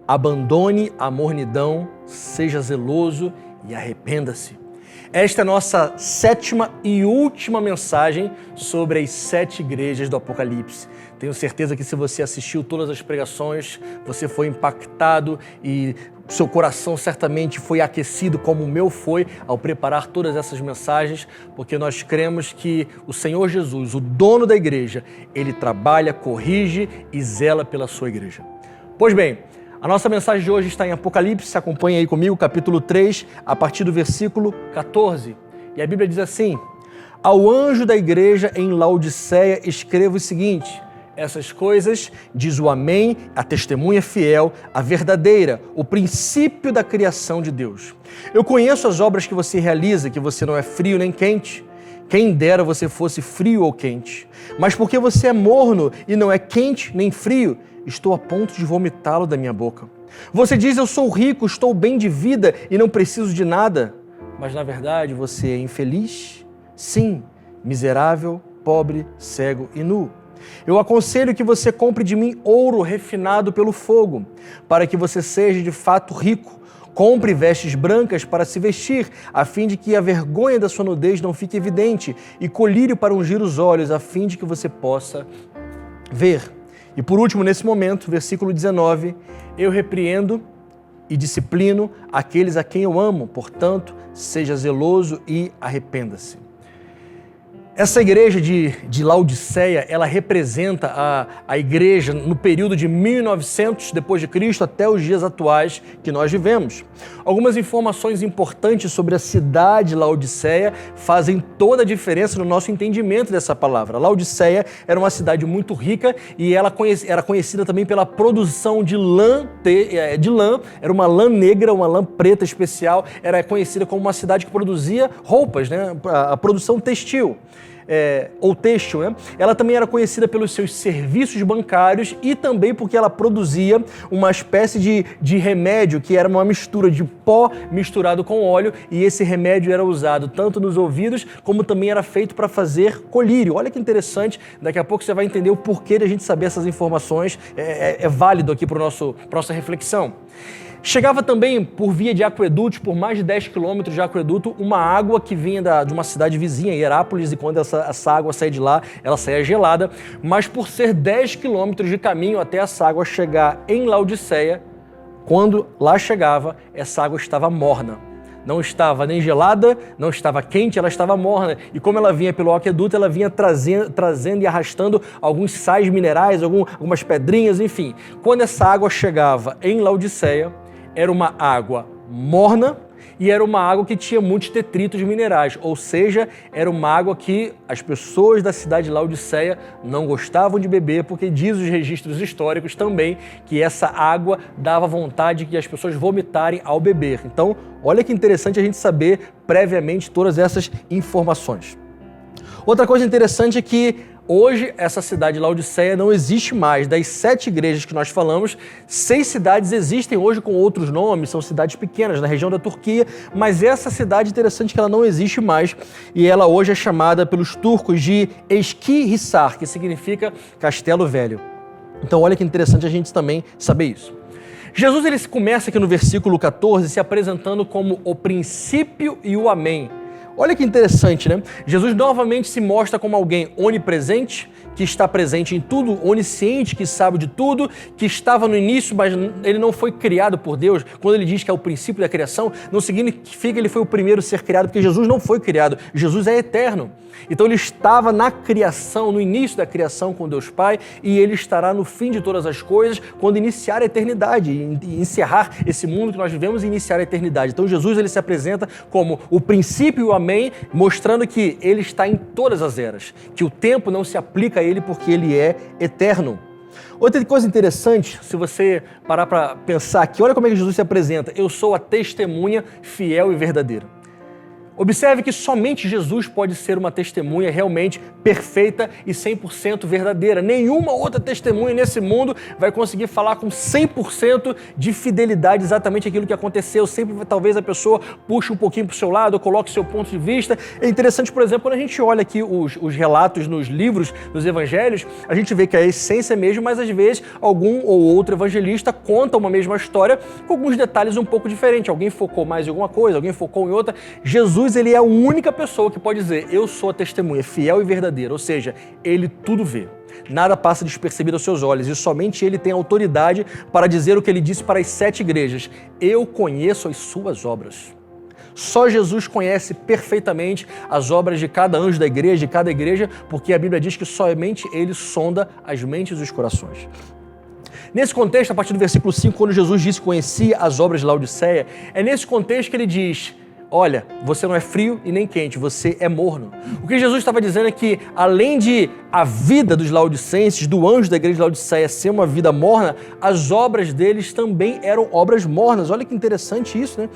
Abandone a mornidão, seja zeloso e arrependa-se. Esta é a nossa 7ª e última mensagem sobre as 7 igrejas do Apocalipse. Tenho certeza que se você assistiu todas as pregações, você foi impactado e seu coração certamente foi aquecido como o meu foi ao preparar todas essas mensagens, porque nós cremos que o Senhor Jesus, o dono da igreja, ele trabalha, corrige e zela pela sua igreja. Pois bem, a nossa mensagem de hoje está em Apocalipse, acompanha aí comigo, capítulo 3, a partir do versículo 14. E a Bíblia diz assim: ao anjo da igreja em Laodiceia escreva o seguinte: essas coisas diz o Amém, a testemunha fiel, a verdadeira, o princípio da criação de Deus. Eu conheço as obras que você realiza, que você não é frio nem quente. Quem dera você fosse frio ou quente. Mas porque você é morno e não é quente nem frio, estou a ponto de vomitá-lo da minha boca. Você diz, eu sou rico, estou bem de vida e não preciso de nada. Mas na verdade você é infeliz? Sim, miserável, pobre, cego e nu. Eu aconselho que você compre de mim ouro refinado pelo fogo, para que você seja de fato rico. Compre vestes brancas para se vestir, a fim de que a vergonha da sua nudez não fique evidente, e colírio para ungir os olhos, a fim de que você possa ver. E por último, nesse momento, versículo 19, eu repreendo e disciplino aqueles a quem eu amo, portanto, seja zeloso e arrependa-se. Essa igreja de Laodiceia, ela representa a igreja no período de 1900 depois de Cristo até os dias atuais que nós vivemos. Algumas informações importantes sobre a cidade de Laodiceia fazem toda a diferença no nosso entendimento dessa palavra. Laodiceia era uma cidade muito rica e ela era conhecida também pela produção de lã, era uma lã negra, uma lã preta especial, era conhecida como uma cidade que produzia roupas, né? A produção textil. Ou têxtil, né? Ela também era conhecida pelos seus serviços bancários e também porque ela produzia uma espécie de remédio que era uma mistura de pó misturado com óleo, e esse remédio era usado tanto nos ouvidos como também era feito para fazer colírio. Olha que interessante, daqui a pouco você vai entender o porquê de a gente saber essas informações, é válido aqui para a nossa reflexão. Chegava também por via de aquedutos, por mais de 10 quilômetros de aqueduto, uma água que vinha de uma cidade vizinha, Herápolis, e quando essa água saía de lá, ela saía gelada, mas por ser 10 quilômetros de caminho até essa água chegar em Laodiceia, quando lá chegava, essa água estava morna. Não estava nem gelada, não estava quente, ela estava morna. E como ela vinha pelo aqueduto, ela vinha trazendo e arrastando alguns sais minerais, algumas pedrinhas, enfim. Quando essa água chegava em Laodiceia, era uma água morna e era uma água que tinha muitos detritos minerais, ou seja, era uma água que as pessoas da cidade de Laodiceia não gostavam de beber, porque diz os registros históricos também que essa água dava vontade de as pessoas vomitarem ao beber. Então, olha que interessante a gente saber previamente todas essas informações. Outra coisa interessante é que hoje, essa cidade de Laodiceia não existe mais. Das 7 igrejas que nós falamos, 6 cidades existem hoje com outros nomes, são cidades pequenas na região da Turquia, mas essa cidade, interessante que ela não existe mais, e ela hoje é chamada pelos turcos de Eskihisar, que significa Castelo Velho. Então olha que interessante a gente também saber isso. Jesus ele começa aqui no versículo 14 se apresentando como o princípio e o Amém. Olha que interessante, né? Jesus novamente se mostra como alguém onipresente, que está presente em tudo, onisciente, que sabe de tudo, que estava no início, mas ele não foi criado por Deus. Quando ele diz que é o princípio da criação, não significa que ele foi o primeiro a ser criado, porque Jesus não foi criado. Jesus é eterno. Então ele estava na criação, no início da criação com Deus Pai, e ele estará no fim de todas as coisas, quando iniciar a eternidade, e encerrar esse mundo que nós vivemos e iniciar a eternidade. Então Jesus ele se apresenta como o princípio e o Amém, mostrando que ele está em todas as eras, que o tempo não se aplica a ele porque ele é eterno. Outra coisa interessante, se você parar para pensar aqui, olha como é que Jesus se apresenta. Eu sou a testemunha fiel e verdadeira. Observe que somente Jesus pode ser uma testemunha realmente perfeita e 100% verdadeira. Nenhuma outra testemunha nesse mundo vai conseguir falar com 100% de fidelidade exatamente aquilo que aconteceu. Sempre, talvez, a pessoa puxe um pouquinho para o seu lado, coloque seu ponto de vista. É interessante, por exemplo, quando a gente olha aqui os relatos nos livros, nos evangelhos, a gente vê que a essência é mesmo, mas às vezes algum ou outro evangelista conta uma mesma história com alguns detalhes um pouco diferentes. Alguém focou mais em alguma coisa, alguém focou em outra. Jesus, ele é a única pessoa que pode dizer, eu sou a testemunha fiel e verdadeira, ou seja, ele tudo vê. Nada passa despercebido aos seus olhos e somente ele tem autoridade para dizer o que ele disse para as 7 igrejas. Eu conheço as suas obras. Só Jesus conhece perfeitamente as obras de cada anjo da igreja, de cada igreja, porque a Bíblia diz que somente ele sonda as mentes e os corações. Nesse contexto, a partir do versículo 5, quando Jesus disse que conhecia as obras de Laodiceia, é nesse contexto que ele diz, olha, você não é frio e nem quente, você é morno. O que Jesus estava dizendo é que, além de a vida dos laodicenses, do anjo da igreja de Laodiceia ser uma vida morna, as obras deles também eram obras mornas. Olha que interessante isso, né?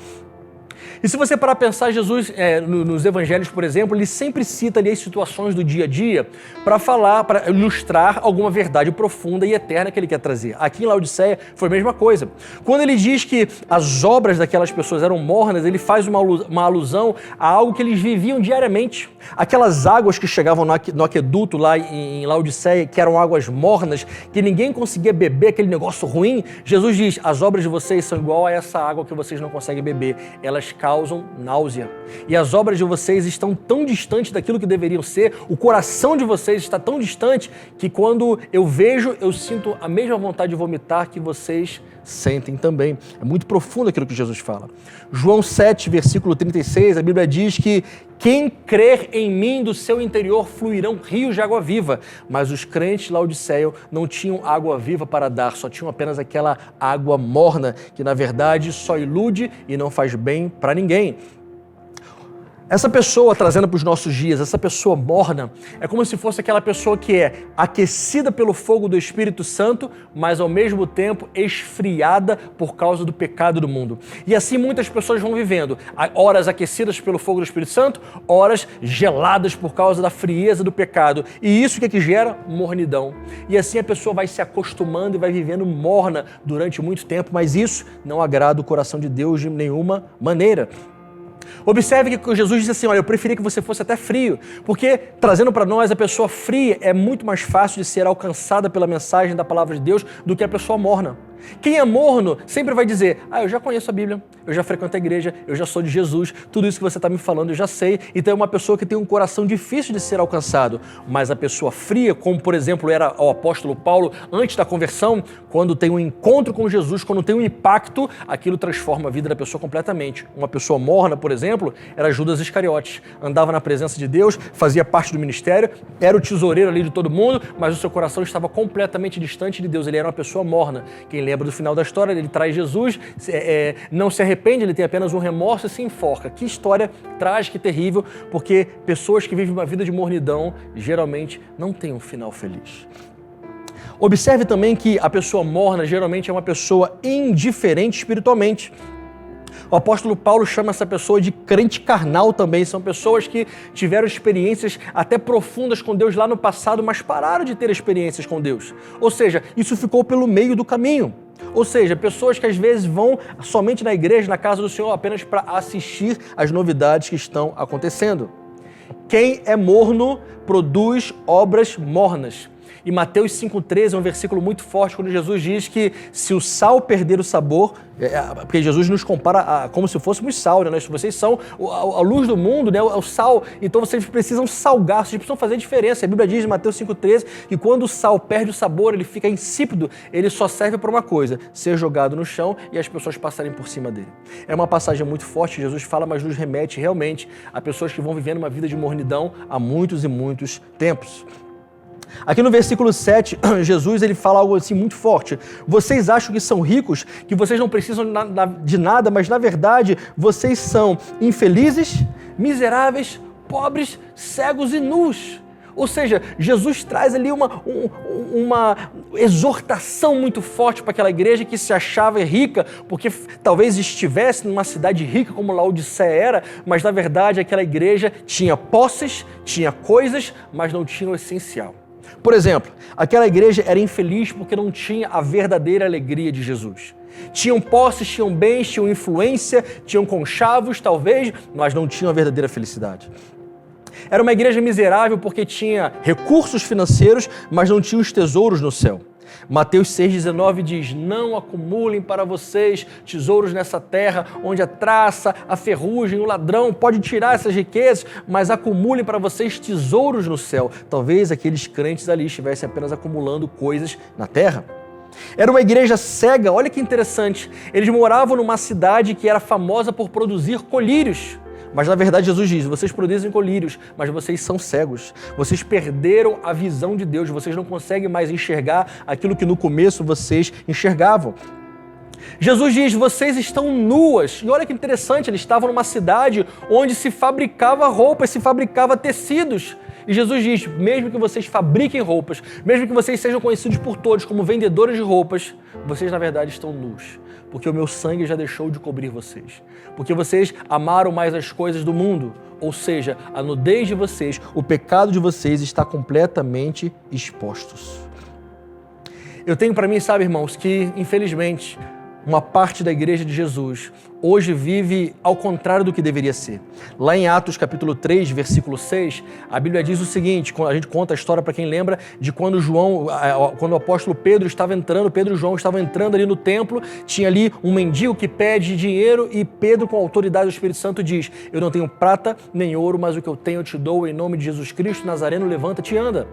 E se você parar a pensar, Jesus, nos evangelhos, por exemplo, ele sempre cita ali as situações do dia a dia para falar, para ilustrar alguma verdade profunda e eterna que ele quer trazer. Aqui em Laodiceia foi a mesma coisa. Quando ele diz que as obras daquelas pessoas eram mornas, ele faz uma alusão a algo que eles viviam diariamente. Aquelas águas que chegavam no aqueduto lá em Laodiceia, que eram águas mornas, que ninguém conseguia beber, aquele negócio ruim, Jesus diz, as obras de vocês são igual a essa água que vocês não conseguem beber. Elas causam náusea. E as obras de vocês estão tão distantes daquilo que deveriam ser, o coração de vocês está tão distante que quando eu vejo, eu sinto a mesma vontade de vomitar que vocês sentem também. É muito profundo aquilo que Jesus fala. João 7, versículo 36, a Bíblia diz que quem crer em mim, do seu interior fluirão rios de água viva. Mas os crentes de Laodiceia não tinham água viva para dar, só tinham apenas aquela água morna, que na verdade só ilude e não faz bem para ninguém. Essa pessoa, trazendo para os nossos dias, essa pessoa morna, é como se fosse aquela pessoa que é aquecida pelo fogo do Espírito Santo, mas ao mesmo tempo esfriada por causa do pecado do mundo. E assim muitas pessoas vão vivendo, horas aquecidas pelo fogo do Espírito Santo, horas geladas por causa da frieza do pecado. E isso que gera? Mornidão. E assim a pessoa vai se acostumando e vai vivendo morna durante muito tempo, mas isso não agrada o coração de Deus de nenhuma maneira. Observe que Jesus disse assim, olha, eu preferia que você fosse até frio, porque trazendo para nós a pessoa fria é muito mais fácil de ser alcançada pela mensagem da palavra de Deus do que a pessoa morna. Quem é morno sempre vai dizer, eu já conheço a Bíblia, eu já frequento a igreja, eu já sou de Jesus, tudo isso que você está me falando eu já sei. Então é uma pessoa que tem um coração difícil de ser alcançado. Mas a pessoa fria, como por exemplo era o apóstolo Paulo antes da conversão, quando tem um encontro com Jesus, quando tem um impacto, aquilo transforma a vida da pessoa completamente. Uma pessoa morna, por exemplo, era Judas Iscariotes. Andava na presença de Deus, fazia parte do ministério, era o tesoureiro ali de todo mundo, mas o seu coração estava completamente distante de Deus. Ele era uma pessoa morna. Quem lembra do final da história, ele traz Jesus, não se arrepende, ele tem apenas um remorso e se enforca. Que história trágica e terrível, porque pessoas que vivem uma vida de mornidão geralmente não têm um final feliz. Observe também que a pessoa morna geralmente é uma pessoa indiferente espiritualmente. O apóstolo Paulo chama essa pessoa de crente carnal também. São pessoas que tiveram experiências até profundas com Deus lá no passado, mas pararam de ter experiências com Deus. Ou seja, isso ficou pelo meio do caminho. Ou seja, pessoas que às vezes vão somente na igreja, na casa do Senhor, apenas para assistir às novidades que estão acontecendo. Quem é morno produz obras mornas. E Mateus 5,13 é um versículo muito forte, quando Jesus diz que se o sal perder o sabor, porque Jesus nos compara como se fôssemos sal, né? Vocês são a luz do mundo, né? O sal, então vocês precisam salgar, vocês precisam fazer diferença. A Bíblia diz em Mateus 5,13 que quando o sal perde o sabor, ele fica insípido, ele só serve para uma coisa, ser jogado no chão e as pessoas passarem por cima dele. É uma passagem muito forte, Jesus fala, mas nos remete realmente a pessoas que vão vivendo uma vida de mornidão há muitos e muitos tempos. Aqui no versículo 7, Jesus ele fala algo assim muito forte. Vocês acham que são ricos, que vocês não precisam de nada, mas na verdade vocês são infelizes, miseráveis, pobres, cegos e nus. Ou seja, Jesus traz ali uma exortação muito forte para aquela igreja que se achava rica, porque talvez estivesse numa cidade rica como Laodiceia era, mas na verdade aquela igreja tinha posses, tinha coisas, mas não tinha o essencial. Por exemplo, aquela igreja era infeliz porque não tinha a verdadeira alegria de Jesus. Tinham posses, tinham bens, tinham influência, tinham conchavos talvez, mas não tinham a verdadeira felicidade. Era uma igreja miserável porque tinha recursos financeiros, mas não tinha os tesouros no céu. Mateus 6,19 diz: não acumulem para vocês tesouros nessa terra, onde a traça, a ferrugem, o ladrão pode tirar essas riquezas, mas acumulem para vocês tesouros no céu. Talvez aqueles crentes ali estivessem apenas acumulando coisas na terra. Era uma igreja cega, olha que interessante. Eles moravam numa cidade que era famosa por produzir colírios. Mas na verdade Jesus diz: vocês produzem colírios, mas vocês são cegos. Vocês perderam a visão de Deus, vocês não conseguem mais enxergar aquilo que no começo vocês enxergavam. Jesus diz: vocês estão nuas. E olha que interessante, eles estavam numa cidade onde se fabricava roupas, se fabricava tecidos. E Jesus diz: mesmo que vocês fabriquem roupas, mesmo que vocês sejam conhecidos por todos como vendedores de roupas, vocês na verdade estão nus, porque o meu sangue já deixou de cobrir vocês. Porque vocês amaram mais as coisas do mundo, ou seja, a nudez de vocês, o pecado de vocês está completamente expostos. Eu tenho para mim, sabe, irmãos, que infelizmente uma parte da igreja de Jesus hoje vive ao contrário do que deveria ser. Lá em Atos capítulo 3, versículo 6, a Bíblia diz o seguinte, a gente conta a história para quem lembra de quando o apóstolo Pedro e João estavam entrando ali no templo, tinha ali um mendigo que pede dinheiro e Pedro, com a autoridade do Espírito Santo, diz: eu não tenho prata nem ouro, mas o que eu tenho eu te dou, em nome de Jesus Cristo Nazareno, levanta-te e anda.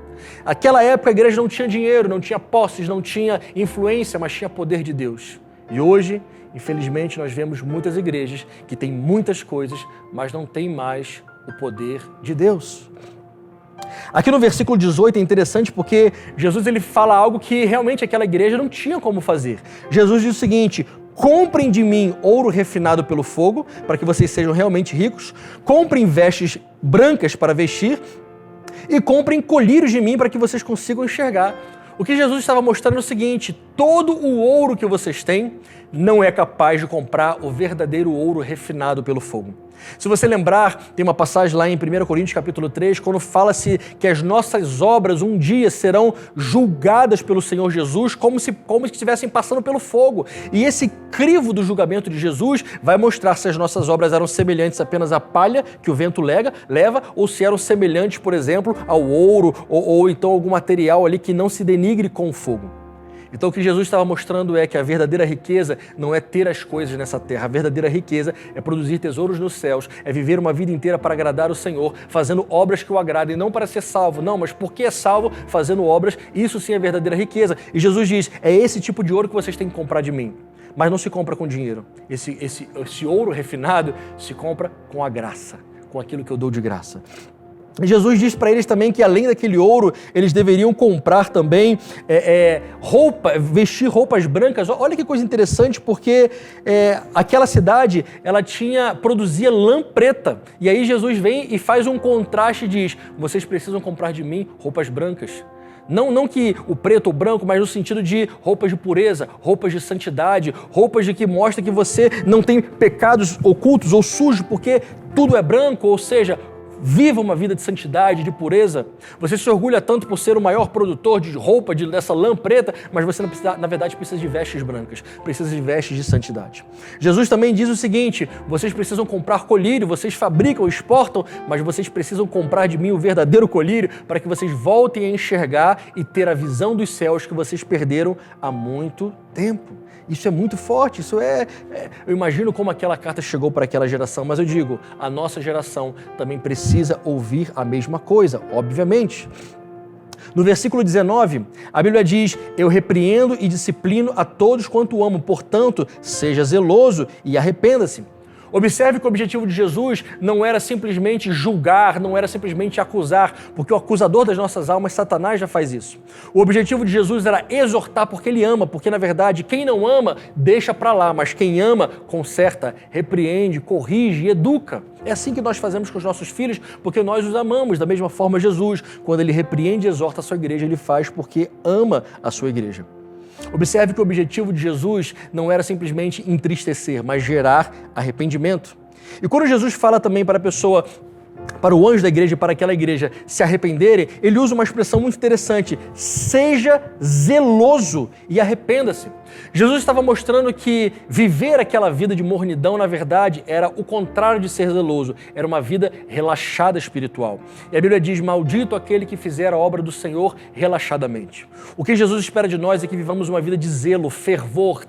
Aquela época a igreja não tinha dinheiro, não tinha posses, não tinha influência, mas tinha poder de Deus. E hoje, infelizmente, nós vemos muitas igrejas que têm muitas coisas, mas não têm mais o poder de Deus. Aqui no versículo 18 é interessante porque Jesus ele fala algo que realmente aquela igreja não tinha como fazer. Jesus diz o seguinte: comprem de mim ouro refinado pelo fogo, para que vocês sejam realmente ricos, comprem vestes brancas para vestir e comprem colírios de mim para que vocês consigam enxergar. O que Jesus estava mostrando é o seguinte: todo o ouro que vocês têm não é capaz de comprar o verdadeiro ouro refinado pelo fogo. Se você lembrar, tem uma passagem lá em 1 Coríntios capítulo 3, quando fala-se que as nossas obras um dia serão julgadas pelo Senhor Jesus como se estivessem passando pelo fogo. E esse crivo do julgamento de Jesus vai mostrar se as nossas obras eram semelhantes apenas à palha que o vento leva, ou se eram semelhantes, por exemplo, ao ouro ou então algum material ali que não se denigre com o fogo. Então o que Jesus estava mostrando é que a verdadeira riqueza não é ter as coisas nessa terra. A verdadeira riqueza é produzir tesouros nos céus, é viver uma vida inteira para agradar o Senhor, fazendo obras que o agradem, não para ser salvo, não, mas porque é salvo, fazendo obras, isso sim é verdadeira riqueza. E Jesus diz: é esse tipo de ouro que vocês têm que comprar de mim. Mas não se compra com dinheiro. Esse ouro refinado se compra com a graça, com aquilo que eu dou de graça. Jesus diz para eles também que além daquele ouro, eles deveriam comprar também vestir roupas brancas. Olha que coisa interessante, porque aquela cidade, ela produzia lã preta. E aí Jesus vem e faz um contraste e diz: vocês precisam comprar de mim roupas brancas. Não que o preto ou branco, mas no sentido de roupas de pureza, roupas de santidade, roupas de que mostra que você não tem pecados ocultos ou sujos, porque tudo é branco, ou seja, viva uma vida de santidade, de pureza. Você se orgulha tanto por ser o maior produtor de roupa, dessa lã preta, mas você, na verdade, precisa de vestes brancas, precisa de vestes de santidade. Jesus também diz o seguinte: vocês precisam comprar colírio, vocês fabricam, exportam, mas vocês precisam comprar de mim o verdadeiro colírio para que vocês voltem a enxergar e ter a visão dos céus que vocês perderam há muito tempo. Isso é muito forte, eu imagino como aquela carta chegou para aquela geração, mas eu digo, a nossa geração também precisa ouvir a mesma coisa, obviamente. No versículo 19, a Bíblia diz: eu repreendo e disciplino a todos quanto amo, portanto, seja zeloso e arrependa-se. Observe que o objetivo de Jesus não era simplesmente julgar, não era simplesmente acusar, porque o acusador das nossas almas, Satanás, já faz isso. O objetivo de Jesus era exortar porque ele ama, porque na verdade quem não ama deixa para lá, mas quem ama conserta, repreende, corrige e educa. É assim que nós fazemos com os nossos filhos, porque nós os amamos. Da mesma forma, Jesus, quando ele repreende e exorta a sua igreja, ele faz porque ama a sua igreja. Observe que o objetivo de Jesus não era simplesmente entristecer, mas gerar arrependimento. E quando Jesus fala também para a pessoa, para o anjo da igreja e para aquela igreja se arrependerem, ele usa uma expressão muito interessante: seja zeloso e arrependa-se. Jesus estava mostrando que viver aquela vida de mornidão, na verdade, era o contrário de ser zeloso, era uma vida relaxada espiritual. E a Bíblia diz: maldito aquele que fizer a obra do Senhor relaxadamente. O que Jesus espera de nós é que vivamos uma vida de zelo, fervor,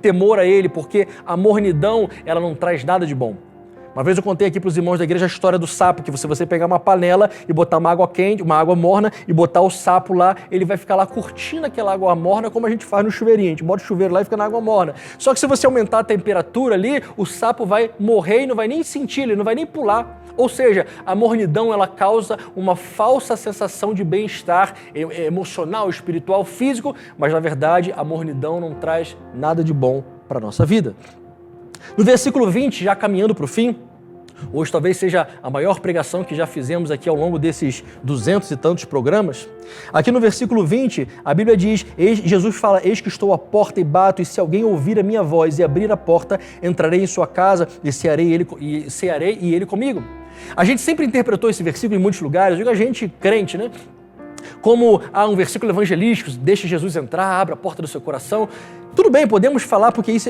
temor a Ele, porque a mornidão, ela não traz nada de bom. Uma vez eu contei aqui para os irmãos da igreja a história do sapo, que se você pegar uma panela e botar uma água quente, uma água morna e botar o sapo lá, ele vai ficar lá curtindo aquela água morna, como a gente faz no chuveirinho. A gente bota o chuveiro lá e fica na água morna. Só que se você aumentar a temperatura ali, o sapo vai morrer e não vai nem sentir, ele não vai nem pular. Ou seja, a mornidão, ela causa uma falsa sensação de bem-estar emocional, espiritual, físico, mas na verdade a mornidão não traz nada de bom para a nossa vida. No versículo 20, já caminhando para o fim, hoje talvez seja a maior pregação que já fizemos aqui ao longo desses 200 e tantos programas. Aqui no versículo 20, a Bíblia diz, Jesus fala: eis que estou à porta e bato, e se alguém ouvir a minha voz e abrir a porta, entrarei em sua casa e cearei e ele comigo. A gente sempre interpretou esse versículo em muitos lugares, eu digo a gente crente, né? Como há um versículo evangelístico: deixe Jesus entrar, abra a porta do seu coração. Tudo bem, podemos falar, porque isso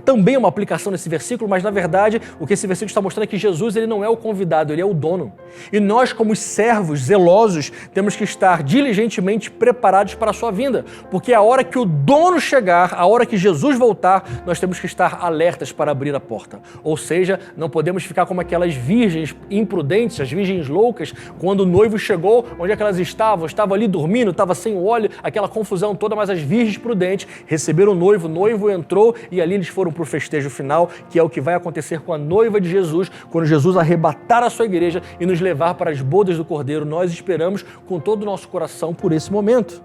também é uma aplicação desse versículo, mas na verdade o que esse versículo está mostrando é que Jesus, ele não é o convidado, ele é o dono. E nós, como servos zelosos, temos que estar diligentemente preparados para a sua vinda, porque a hora que o dono chegar, a hora que Jesus voltar, nós temos que estar alertas para abrir a porta. Ou seja, não podemos ficar como aquelas virgens imprudentes, as virgens loucas, quando o noivo chegou, onde é que elas estavam? Estavam ali dormindo, estavam sem o óleo, aquela confusão toda, mas as virgens prudentes receberam o noivo entrou e ali eles foram para o festejo final, que é o que vai acontecer com a noiva de Jesus, quando Jesus arrebatar a sua igreja e nos levar para as bodas do Cordeiro. Nós esperamos com todo o nosso coração por esse momento.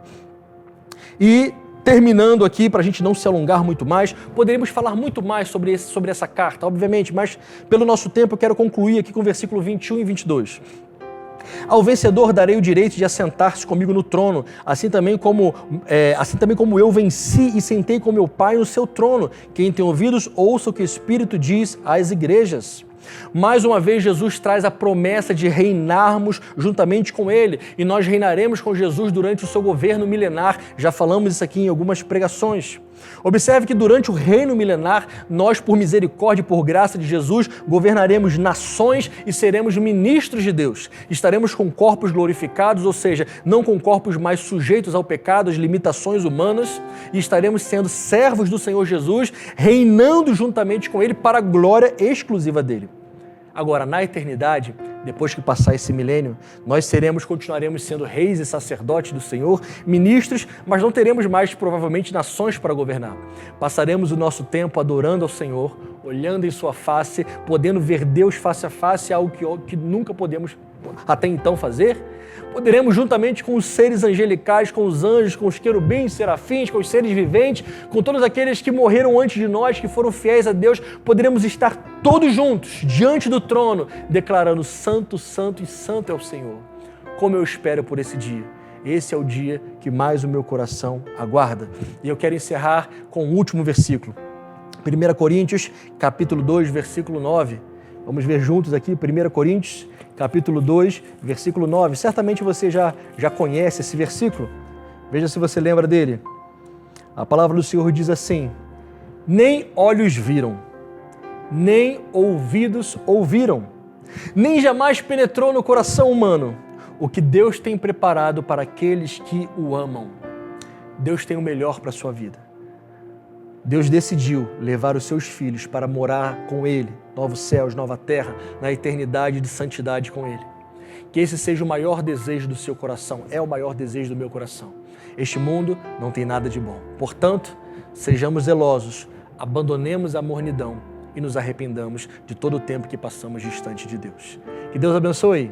E terminando aqui, para a gente não se alongar muito mais, poderíamos falar muito mais sobre essa carta, obviamente, mas pelo nosso tempo eu quero concluir aqui com o versículo 21 e 22. Ao vencedor darei o direito de assentar-se comigo no trono, assim também como eu venci e sentei com meu Pai no seu trono. Quem tem ouvidos, ouça o que o Espírito diz às igrejas. Mais uma vez, Jesus traz a promessa de reinarmos juntamente com Ele, e nós reinaremos com Jesus durante o seu governo milenar. Já falamos isso aqui em algumas pregações. Observe que durante o reino milenar, nós, por misericórdia e por graça de Jesus, governaremos nações e seremos ministros de Deus. Estaremos com corpos glorificados, ou seja, não com corpos mais sujeitos ao pecado, às limitações humanas, e estaremos sendo servos do Senhor Jesus, reinando juntamente com Ele para a glória exclusiva dEle. Agora, na eternidade, depois que passar esse milênio, nós continuaremos sendo reis e sacerdotes do Senhor, ministros, mas não teremos mais, provavelmente, nações para governar. Passaremos o nosso tempo adorando ao Senhor, olhando em sua face, podendo ver Deus face a face, algo que nunca podemos até então fazer. Poderemos, juntamente com os seres angelicais, com os anjos, com os querubins, serafins, com os seres viventes, com todos aqueles que morreram antes de nós, que foram fiéis a Deus, poderemos estar todos juntos, diante do trono, declarando: santo, santo e santo é o Senhor. Como eu espero por esse dia. Esse é o dia que mais o meu coração aguarda. E eu quero encerrar com o último versículo. 1 Coríntios, capítulo 2, versículo 9. Vamos ver juntos aqui, 1 Coríntios, capítulo 2, versículo 9. Certamente você já conhece esse versículo. Veja se você lembra dele. A palavra do Senhor diz assim: nem olhos viram, nem ouvidos ouviram, nem jamais penetrou no coração humano o que Deus tem preparado para aqueles que o amam. Deus tem o melhor para a sua vida. Deus decidiu levar os seus filhos para morar com Ele, novos céus, nova terra, na eternidade de santidade com Ele. Que esse seja o maior desejo do seu coração, é o maior desejo do meu coração. Este mundo não tem nada de bom. Portanto, sejamos zelosos, abandonemos a mornidão e nos arrependamos de todo o tempo que passamos distante de Deus. Que Deus abençoe.